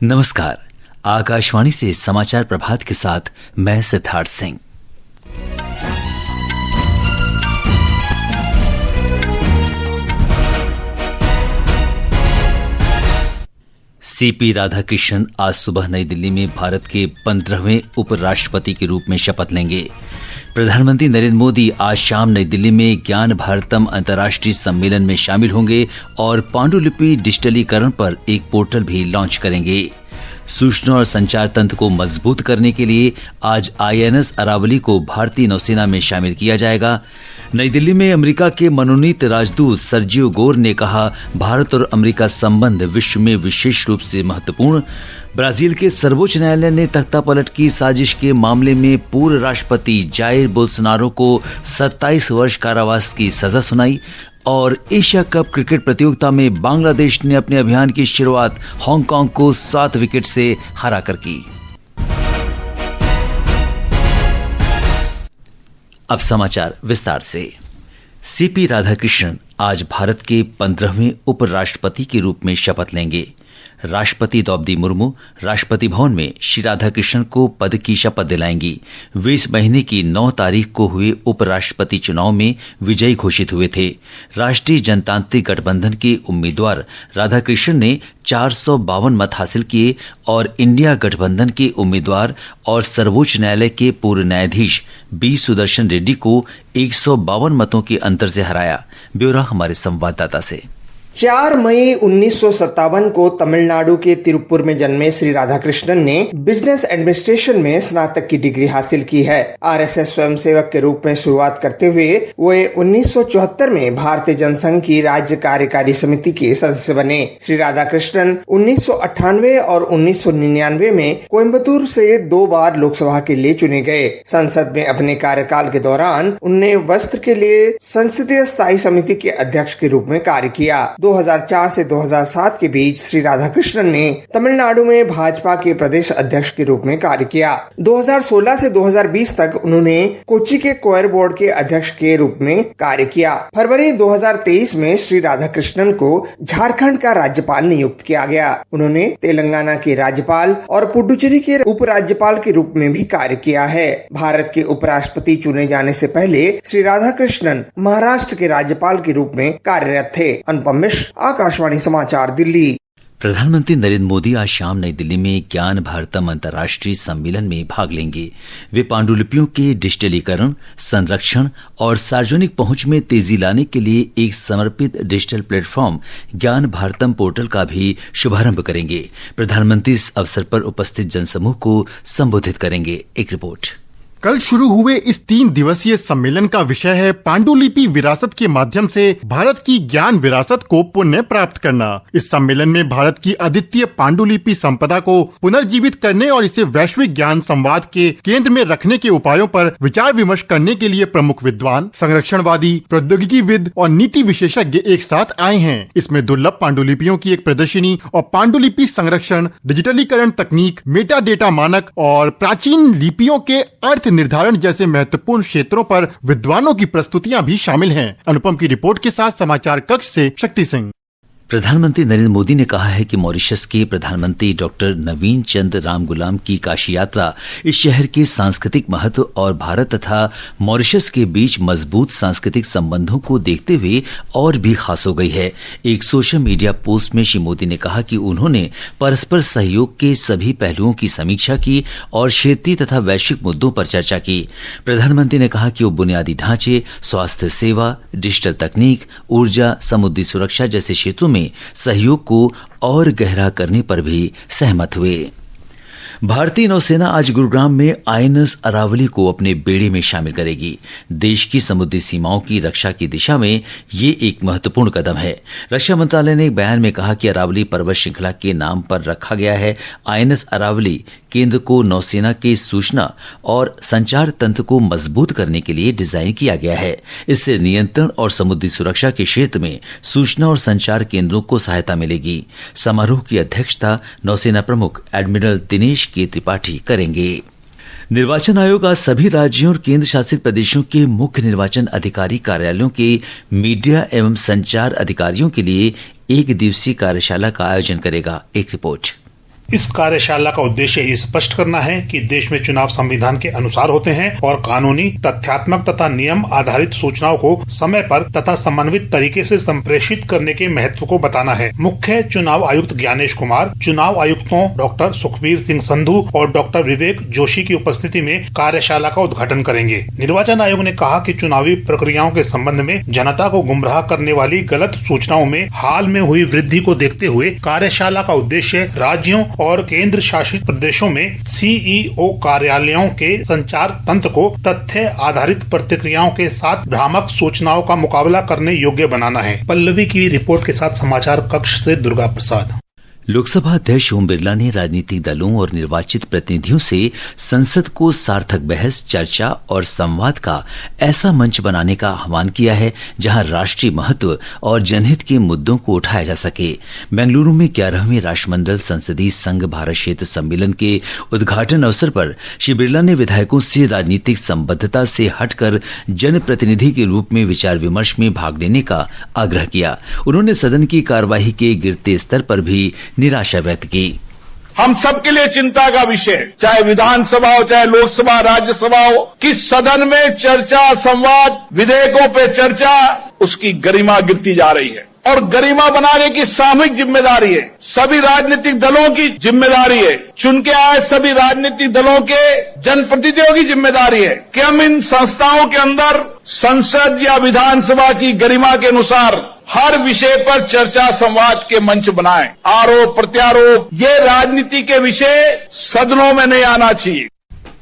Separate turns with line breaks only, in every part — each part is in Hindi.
नमस्कार। आकाशवाणी से समाचार प्रभात के साथ मैं सिद्धार्थ सिंह। सीपी राधाकृष्णन आज सुबह नई दिल्ली में भारत के 15वें उपराष्ट्रपति के रूप में शपथ लेंगे। प्रधानमंत्री नरेंद्र मोदी आज शाम नई दिल्ली में ज्ञान भारतम अंतर्राष्ट्रीय सम्मेलन में शामिल होंगे और पांडुलिपि डिजिटलीकरण पर एक पोर्टल भी लॉन्च करेंगे। सूचना और संचार तंत्र को मजबूत करने के लिए आज INS अरावली को भारतीय नौसेना में शामिल किया जाएगा। नई दिल्ली में अमेरिका के मनोनीत राजदूत सर्जियो गोर ने कहा, भारत और अमेरिका संबंध विश्व में विशेष रूप से महत्वपूर्ण। ब्राजील के सर्वोच्च न्यायालय ने तख्तापलट की साजिश के मामले में पूर्व राष्ट्रपति जाइर बोल्सोनारो को 27 वर्ष कारावास की सजा सुनाई। और एशिया कप क्रिकेट प्रतियोगिता में बांग्लादेश ने अपने अभियान की शुरुआत हांगकांग को 7 विकेट से हराकर की। अब समाचार विस्तार से। सीपी राधाकृष्णन आज भारत के 15वें उपराष्ट्रपति के रूप में शपथ लेंगे। राष्ट्रपति द्रौपदी मुर्मू राष्ट्रपति भवन में श्री राधाकृष्णन को पद की शपथ दिलाएंगी। वे इस महीने की 9 तारीख को हुए उपराष्ट्रपति चुनाव में विजयी घोषित हुए थे। राष्ट्रीय जनतांत्रिक गठबंधन के उम्मीदवार राधाकृष्णन ने 452 मत हासिल किए और इंडिया गठबंधन के उम्मीदवार और सर्वोच्च न्यायालय के पूर्व न्यायाधीश बी सुदर्शन रेड्डी को 152 मतों के अंतर से हराया। ब्यौरा हमारे संवाददाता से।
4 मई 1957 को तमिलनाडु के तिरुपुर में जन्मे श्री राधाकृष्णन ने बिजनेस एडमिनिस्ट्रेशन में स्नातक की डिग्री हासिल की है। RSS स्वयंसेवक के रूप में शुरुआत करते हुए वे 1974 में भारतीय जनसंघ की राज्य कार्यकारी समिति के सदस्य बने। श्री राधाकृष्णन 1998 और 1999 में कोयम्बतूर से 2 बार लोकसभा के लिए चुने गए। संसद में अपने कार्यकाल के दौरान उन्होंने वस्त्र के लिए संसदीय स्थायी समिति के अध्यक्ष के रूप में कार्य किया। 2004 से 2007 के बीच श्री राधाकृष्णन ने तमिलनाडु में भाजपा के प्रदेश अध्यक्ष के रूप में कार्य किया। 2016 से 2020 तक उन्होंने कोच्चि के कोयर बोर्ड के अध्यक्ष के रूप में कार्य किया। फरवरी 2023 में श्री राधाकृष्णन को झारखंड का राज्यपाल नियुक्त किया गया। उन्होंने तेलंगाना के राज्यपाल और पुडुचेरी के उपराज्यपाल के रूप में भी कार्य किया है। भारत के उपराष्ट्रपति चुने जाने से पहले श्री राधाकृष्णन महाराष्ट्र के राज्यपाल के रूप में कार्यरत थे। अनुपम मिश्र, आकाशवाणी समाचार, दिल्ली।
प्रधानमंत्री नरेंद्र मोदी आज शाम नई दिल्ली में ज्ञान भारतम अंतर्राष्ट्रीय सम्मेलन में भाग लेंगे। वे पांडुलिपियों के डिजिटलीकरण, संरक्षण और सार्वजनिक पहुंच में तेजी लाने के लिए एक समर्पित डिजिटल प्लेटफॉर्म ज्ञान भारतम पोर्टल का भी शुभारंभ करेंगे। प्रधानमंत्री इस अवसर पर उपस्थित जनसमूह को संबोधित करेंगे। एक रिपोर्ट।
कल शुरू हुए इस 3 दिवसीय सम्मेलन का विषय है पांडुलिपि विरासत के माध्यम से भारत की ज्ञान विरासत को पुनः प्राप्त करना। इस सम्मेलन में भारत की अद्वितीय पांडुलिपि संपदा को पुनर्जीवित करने और इसे वैश्विक ज्ञान संवाद के केंद्र में रखने के उपायों पर विचार विमर्श करने के लिए प्रमुख विद्वान, संरक्षणवादी, प्रौद्योगिकीविद और नीति विशेषज्ञ एक साथ आए हैं। इसमें दुर्लभ पांडुलिपियों की एक प्रदर्शनी और पांडुलिपि संरक्षण, डिजिटलीकरण तकनीक, मेटा डेटा मानक और प्राचीन लिपियों के अर्थ निर्धारण जैसे महत्वपूर्ण क्षेत्रों पर विद्वानों की प्रस्तुतियां भी शामिल हैं। अनुपम की रिपोर्ट के साथ समाचार कक्ष से शक्ति सिंह।
प्रधानमंत्री नरेंद्र मोदी ने कहा है कि मॉरिशस के प्रधानमंत्री डॉक्टर नवीन चंद रामगुलाम की काशी यात्रा इस शहर के सांस्कृतिक महत्व और भारत तथा मॉरिशस के बीच मजबूत सांस्कृतिक संबंधों को देखते हुए और भी खास हो गई है। एक सोशल मीडिया पोस्ट में श्री मोदी ने कहा कि उन्होंने परस्पर सहयोग के सभी पहलुओं की समीक्षा की और क्षेत्रीय तथा वैश्विक मुद्दों पर चर्चा की। प्रधानमंत्री ने कहा कि वो बुनियादी ढांचे, स्वास्थ्य सेवा, डिजिटल तकनीक, ऊर्जा, समुद्री सुरक्षा जैसे क्षेत्रों में सहयोग को और गहरा करने पर भी सहमत हुए। भारतीय नौसेना आज गुरुग्राम में INS अरावली को अपने बेड़े में शामिल करेगी। देश की समुद्री सीमाओं की रक्षा की दिशा में ये एक महत्वपूर्ण कदम है। रक्षा मंत्रालय ने एक बयान में कहा कि अरावली पर्वत श्रृंखला के नाम पर रखा गया है। INS अरावली केंद्र को नौसेना के सूचना और संचार तंत्र को मजबूत करने के लिए डिजाइन किया गया है। इससे नियंत्रण और समुद्री सुरक्षा के क्षेत्र में सूचना और संचार केंद्रों को सहायता मिलेगी। समारोह की अध्यक्षता नौसेना प्रमुख एडमिरल दिनेश के त्रिपाठी करेंगे। निर्वाचन आयोग आज सभी राज्यों और केंद्र शासित प्रदेशों के मुख्य निर्वाचन अधिकारी कार्यालयों के मीडिया एवं संचार अधिकारियों के लिए 1 दिवसीय कार्यशाला का आयोजन करेगा। एक रिपोर्ट।
इस कार्यशाला का उद्देश्य ये स्पष्ट करना है कि देश में चुनाव संविधान के अनुसार होते हैं और कानूनी, तथ्यात्मक तथा नियम आधारित सूचनाओं को समय पर तथा समन्वित तरीके से संप्रेषित करने के महत्व को बताना है। मुख्य चुनाव आयुक्त ज्ञानेश कुमार, चुनाव आयुक्तों डॉक्टर सुखबीर सिंह संधू और डॉक्टर विवेक जोशी की उपस्थिति में कार्यशाला का उद्घाटन करेंगे। निर्वाचन आयोग ने कहा कि चुनावी प्रक्रियाओं के संबंध में जनता को गुमराह करने वाली गलत सूचनाओं में हाल में हुई वृद्धि को देखते हुए कार्यशाला का उद्देश्य राज्यों और केंद्र शासित प्रदेशों में सीईओ कार्यालयों के संचार तंत्र को तथ्य आधारित प्रतिक्रियाओं के साथ भ्रामक सूचनाओं का मुकाबला करने योग्य बनाना है। पल्लवी की रिपोर्ट के साथ समाचार कक्ष से दुर्गा प्रसाद।
लोकसभा अध्यक्ष ओम बिरला ने राजनीतिक दलों और निर्वाचित प्रतिनिधियों से संसद को सार्थक बहस, चर्चा और संवाद का ऐसा मंच बनाने का आह्वान किया है जहां राष्ट्रीय महत्व और जनहित के मुद्दों को उठाया जा सके। बेंगलुरु में 11वें राष्ट्रमंडल संसदीय संघ भारत क्षेत्र सम्मेलन के उद्घाटन अवसर पर श्री बिरला ने विधायकों से राजनीतिक संबद्धता से हटकर जनप्रतिनिधि के रूप में विचार विमर्श में भाग लेने का आग्रह किया। उन्होंने सदन की कार्यवाही के गिरते स्तर पर भी निराशा व्यक्त की।
हम सबके लिए चिंता का विषय, चाहे विधानसभा हो, चाहे लोकसभा, राज्यसभा हो, कि सदन में चर्चा, संवाद, विधेयकों पे चर्चा, उसकी गरिमा गिरती जा रही है और गरिमा बनाने की सामूहिक जिम्मेदारी है, सभी राजनीतिक दलों की जिम्मेदारी है, चुन के आए सभी राजनीतिक दलों के जनप्रतिनिधियों की जिम्मेदारी है कि हम इन संस्थाओं के अंदर संसद या विधानसभा की गरिमा के अनुसार हर विषय पर चर्चा, संवाद के मंच बनाएं। आरोप प्रत्यारोप ये राजनीति के विषय सदनों में नहीं आना चाहिए।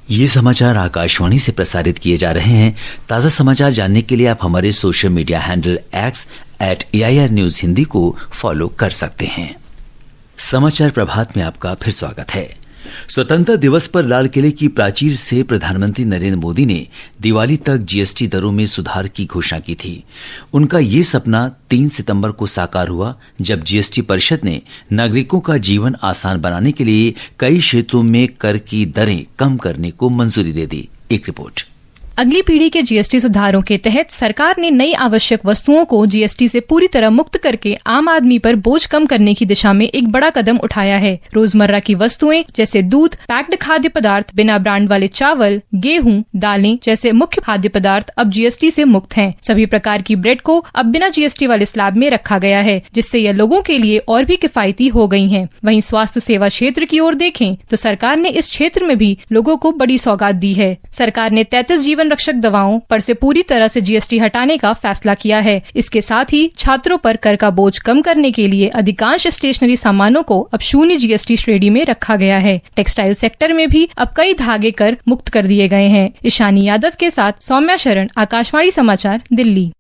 ये समाचार आकाशवाणी से प्रसारित किए जा रहे हैं। ताजा समाचार जानने के लिए आप हमारे social media handle @AIR news Hindi को फॉलो कर सकते हैं। समाचार प्रभात में आपका फिर स्वागत है। स्वतंत्रता दिवस पर लाल किले की प्राचीर से प्रधानमंत्री नरेंद्र मोदी ने दिवाली तक जीएसटी दरों में सुधार की घोषणा की थी। उनका ये सपना 3 सितंबर को साकार हुआ जब जीएसटी परिषद ने नागरिकों का जीवन आसान बनाने के लिए कई क्षेत्रों में कर की दरें कम करने को मंजूरी दे दी। एक रिपोर्ट।
अगली पीढ़ी के जीएसटी सुधारों के तहत सरकार ने नई आवश्यक वस्तुओं को जीएसटी से पूरी तरह मुक्त करके आम आदमी पर बोझ कम करने की दिशा में एक बड़ा कदम उठाया है। रोजमर्रा की वस्तुएं जैसे दूध, पैक्ड खाद्य पदार्थ, बिना ब्रांड वाले चावल, गेहूं, दालें जैसे मुख्य खाद्य पदार्थ अब जीएसटी से मुक्त हैं। सभी प्रकार की ब्रेड को अब बिना जीएसटी वाले स्लैब में रखा गया है, जिससे यह लोगों के लिए और भी किफायती हो गई है। वहीं स्वास्थ्य सेवा क्षेत्र की ओर देखें तो सरकार ने इस क्षेत्र में भी लोगों को बड़ी सौगात दी है। सरकार ने 33 जीवन रक्षक दवाओं पर से पूरी तरह से जीएसटी हटाने का फैसला किया है। इसके साथ ही छात्रों पर कर का बोझ कम करने के लिए अधिकांश स्टेशनरी सामानों को अब 0 जीएसटी श्रेणी में रखा गया है। टेक्सटाइल सेक्टर में भी अब कई धागे कर मुक्त कर दिए गए हैं। ईशानी यादव के साथ सौम्या शरण, आकाशवाणी समाचार, दिल्ली।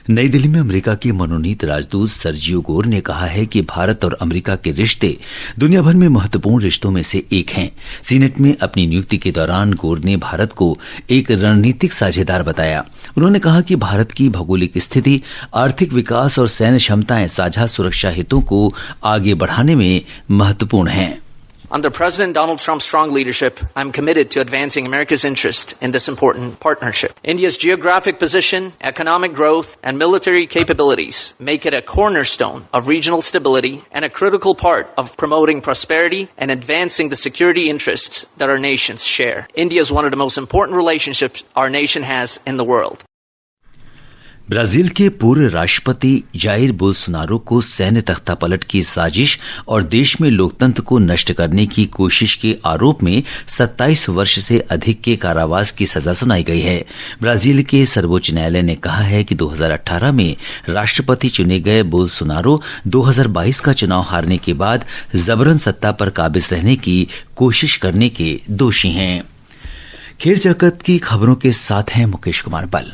नई दिल्ली में अमेरिका के मनोनीत राजदूत सर्जियो गोर ने कहा है कि भारत और अमेरिका के रिश्ते दुनिया भर में महत्वपूर्ण रिश्तों में से एक हैं। सीनेट में अपनी नियुक्ति के दौरान गोर ने भारत को एक रणनीतिक साझेदार बताया। उन्होंने कहा कि भारत की भौगोलिक स्थिति, आर्थिक विकास और सैन्य क्षमताएं साझा सुरक्षा हितों को आगे बढ़ाने में महत्वपूर्ण हैं।
Under President Donald Trump's strong leadership, I'm committed to advancing America's interest in this important partnership. India's geographic position, economic growth, and military capabilities make it a cornerstone of regional stability and a critical part of promoting prosperity and advancing the security interests that our nations share. India is one of the most important relationships our nation has in the world.
Brazil के पूर्व राष्ट्रपति जाइर बोल्सोनारो को सैन्य तख्तापलट की साजिश और देश में लोकतंत्र को नष्ट करने की कोशिश के आरोप में 27 वर्ष से अधिक के कारावास की सजा सुनाई गई है। ब्राजील के सर्वोच्च न्यायालय ने कहा है कि 2018 में राष्ट्रपति चुने गए बोल्सोनारो 2022 का चुनाव हारने के बाद जबरन सत्ता पर काबिज रहने की कोशिश करने के दोषी हैं। खेल जगत की खबरों के साथ हैं मुकेश कुमार बल।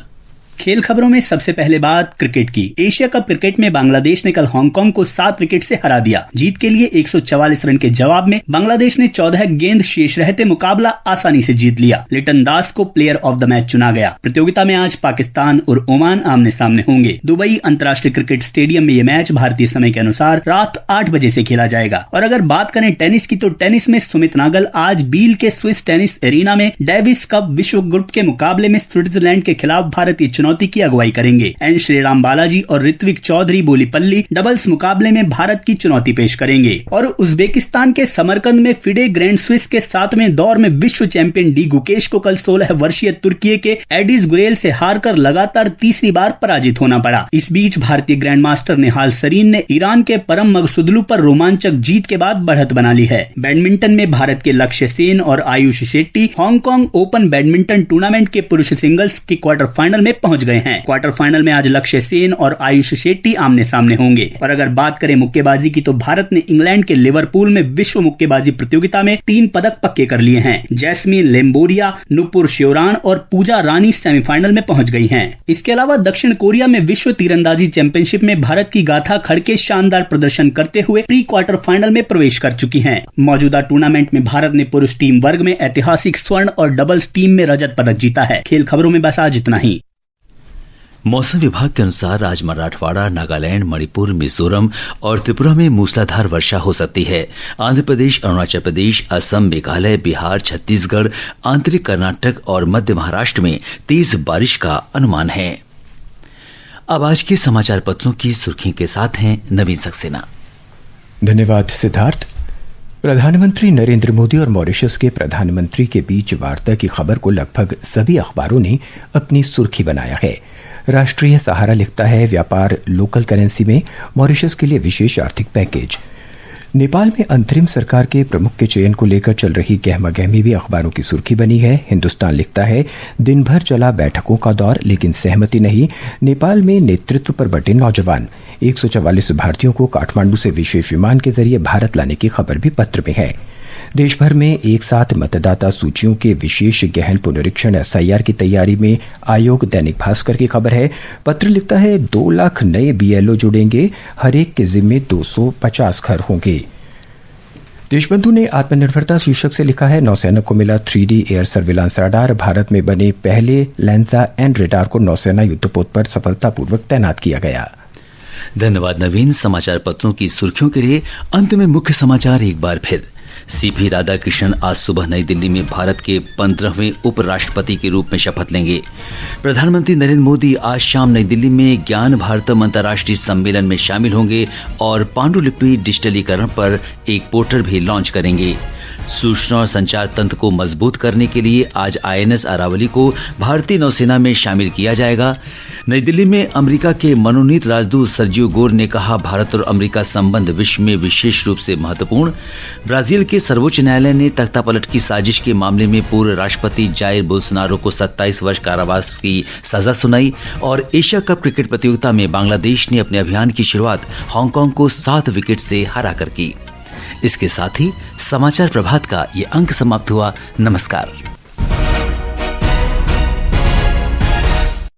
खेल खबरों में सबसे पहले बात क्रिकेट की। एशिया कप क्रिकेट में बांग्लादेश ने कल हांगकांग को 7 विकेट से हरा दिया। जीत के लिए 144 रन के जवाब में बांग्लादेश ने 14 गेंद शेष रहते मुकाबला आसानी से जीत लिया। लिटन दास को प्लेयर ऑफ द मैच चुना गया। प्रतियोगिता में आज पाकिस्तान और ओमान आमने सामने होंगे। दुबई अंतर्राष्ट्रीय क्रिकेट स्टेडियम में ये मैच भारतीय समय के अनुसार रात 8 बजे से खेला जाएगा। और अगर बात करें टेनिस की तो टेनिस में सुमित नागल आज बील के स्विस टेनिस एरिना में डेविस कप विश्व ग्रुप के मुकाबले में स्विट्जरलैंड के खिलाफ भारतीय चुनौती की अगुवाई करेंगे। एन श्रीराम बालाजी और ऋत्विक चौधरी बोलीपल्ली डबल्स मुकाबले में भारत की चुनौती पेश करेंगे। और उज्बेकिस्तान के समरकंद में फिडे ग्रैंड स्विस के 7वें दौर में विश्व चैंपियन डी गुकेश को कल 16 वर्षीय तुर्की के एडिस गुरेल से हारकर लगातार तीसरी बार पराजित होना पड़ा। इस बीच भारतीय ग्रैंड मास्टर निहाल सरीन ने ईरान के परम मगसुदलू पर रोमांचक जीत के बाद बढ़त बना ली है। बैडमिंटन में भारत के लक्ष्य सेन और Ayush Shetty Hong Kong open badminton tournament के पुरुष सिंगल्स के क्वार्टर फाइनल में पहुंच गए हैं। क्वार्टर फाइनल में आज लक्ष्य सेन और आयुष शेट्टी आमने सामने होंगे। और अगर बात करें मुक्केबाजी की तो भारत ने इंग्लैंड के लिवरपूल में विश्व मुक्केबाजी प्रतियोगिता में 3 पदक पक्के कर लिए हैं। जैस्मीन लेम्बोरिया, नुपुर श्योरान और पूजा रानी सेमीफाइनल में पहुंच गई हैं। इसके अलावा दक्षिण कोरिया में विश्व तीरंदाजी चैंपियनशिप में भारत की गाथा खड़के शानदार प्रदर्शन करते हुए प्री क्वार्टर फाइनल में प्रवेश कर चुकी हैं। मौजूदा टूर्नामेंट में भारत ने पुरुष टीम वर्ग में ऐतिहासिक स्वर्ण और डबल्स टीम में रजत पदक जीता है। खेल खबरों में बस आज इतना ही।
मौसम विभाग के अनुसार आज मराठवाड़ा, नागालैंड, मणिपुर, मिजोरम और त्रिपुरा में मूसलाधार वर्षा हो सकती है। आंध्र प्रदेश, अरुणाचल प्रदेश, असम, मेघालय, बिहार, छत्तीसगढ़, आंतरिक कर्नाटक और मध्य महाराष्ट्र में तेज बारिश का अनुमान है। अब आज के समाचार पत्रों की सुर्खियों के साथ हैं नवीन सक्सेना।
धन्यवाद सिद्धार्थ। प्रधानमंत्री नरेंद्र मोदी और मॉरिशस के प्रधानमंत्री के बीच वार्ता की खबर को लगभग सभी अखबारों ने अपनी सुर्खी बनाया है। राष्ट्रीय सहारा लिखता है, व्यापार लोकल करेंसी में, मॉरिशस के लिए विशेष आर्थिक पैकेज। नेपाल में अंतरिम सरकार के प्रमुख के चयन को लेकर चल रही गहमागहमी भी अखबारों की सुर्खी बनी है। हिंदुस्तान लिखता है, दिन भर चला बैठकों का दौर लेकिन सहमति नहीं, नेपाल में नेतृत्व पर बटे नौजवान। 144 भारतीयों को काठमांडू से विशेष विमान के जरिए भारत लाने की खबर भी पत्र में है। देश भर में एक साथ मतदाता सूचियों के विशेष गहन पुनरीक्षण एसआईआर की तैयारी में आयोग। दैनिक भास्कर की खबर है, पत्र लिखता है 2 लाख नए बीएलओ जुड़ेंगे, हर एक के जिम्मे 250 घर होंगे। देशबंधु ने आत्मनिर्भरता शीर्षक से लिखा है, नौसेना को मिला 3D air surveillance radar. Bharat में बने पहले लैंसा एन रडार को नौसेना युद्धपोत पर सफलतापूर्वक तैनात किया गया।
धन्यवाद नवीन। समाचार पत्रों की सुर्खियों के लिए अंत में मुख्य समाचार एक बार फिर। सीपी राधाकृष्णन आज सुबह नई दिल्ली में भारत के 15वें उपराष्ट्रपति के रूप में शपथ लेंगे। प्रधानमंत्री नरेंद्र मोदी आज शाम नई दिल्ली में ज्ञान भारतम अंतर्राष्ट्रीय सम्मेलन में शामिल होंगे और पांडुलिपि डिजिटलीकरण पर एक पोर्टल भी लॉन्च करेंगे। सूचना और संचार तंत्र को मजबूत करने के लिए आज आईएनएस अरावली को भारतीय नौसेना में शामिल किया जाएगा। नई दिल्ली में अमेरिका के मनोनीत राजदूत सर्जियो गोर ने कहा, भारत और अमेरिका संबंध विश्व में विशेष रूप से महत्वपूर्ण। ब्राजील के सर्वोच्च न्यायालय ने तख्तापलट की साजिश के मामले में पूर्व राष्ट्रपति जायर बोल्सोनारो को 27 वर्ष कारावास की सजा सुनाई। और एशिया कप क्रिकेट प्रतियोगिता में बांग्लादेश ने अपने अभियान की शुरुआत हांगकांग को 7 विकेट से हराकर की। इसके साथ ही समाचार प्रभात का ये अंक समाप्त हुआ। नमस्कार।